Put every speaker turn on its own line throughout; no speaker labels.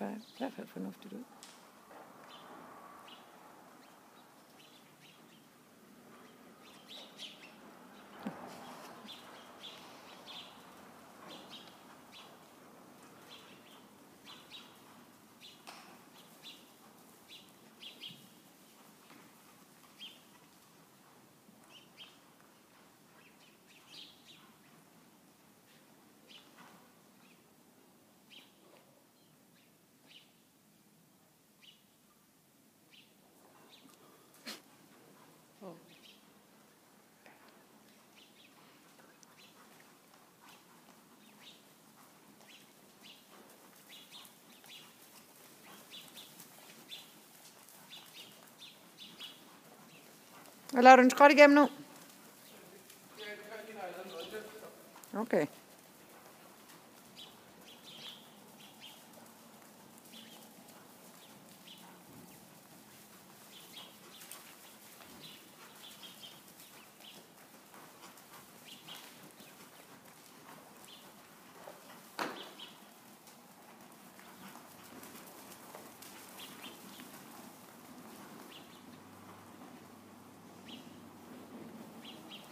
i hvert fald fornuftigt ud. Hvad laver du en skråt igennem nu? Okay.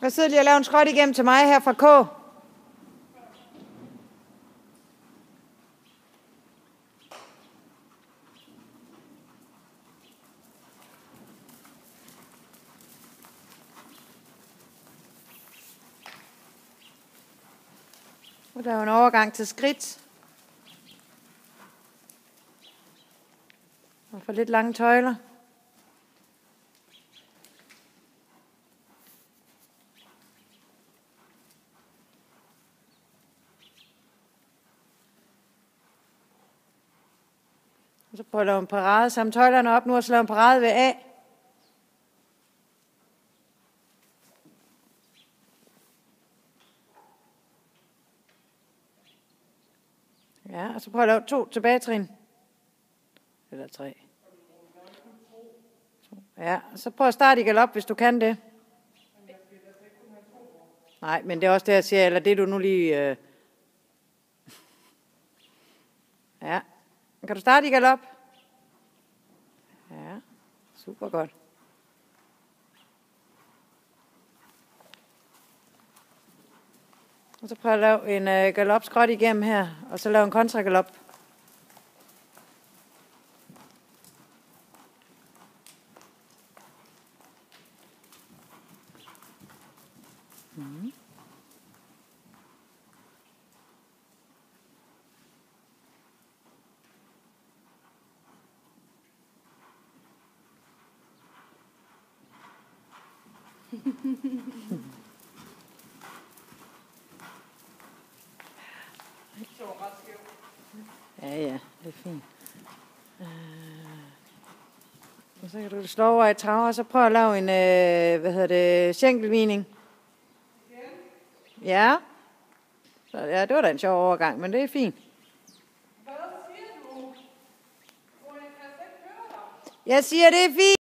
Jeg sidder lige og laver en skråt igennem til mig her fra K. Og der er en overgang til skridt. Og for lidt lange tøjler. Og så prøver jeg at lave en parade. Samle tøjlerne op nu, og så lave en parade ved A. Ja, og så prøver jeg at lave 2 tilbagetrin. Eller 3. Ja, og så prøv at starte i galop, hvis du kan det. Nej, men det er også det, jeg siger, eller det du nu lige... Ja. Kan du starte i galop? Ja, super godt. Og så prøv at lave en galopskråt igennem her, og så lave en kontragalop. Ja, det er fint. Og så kan du slå over i traver, og så prøv at lave en, skænkelvigning. Ja. Så, ja, det var da en sjov overgang, men det er fint. Hvad siger du? Jeg siger, det er fint.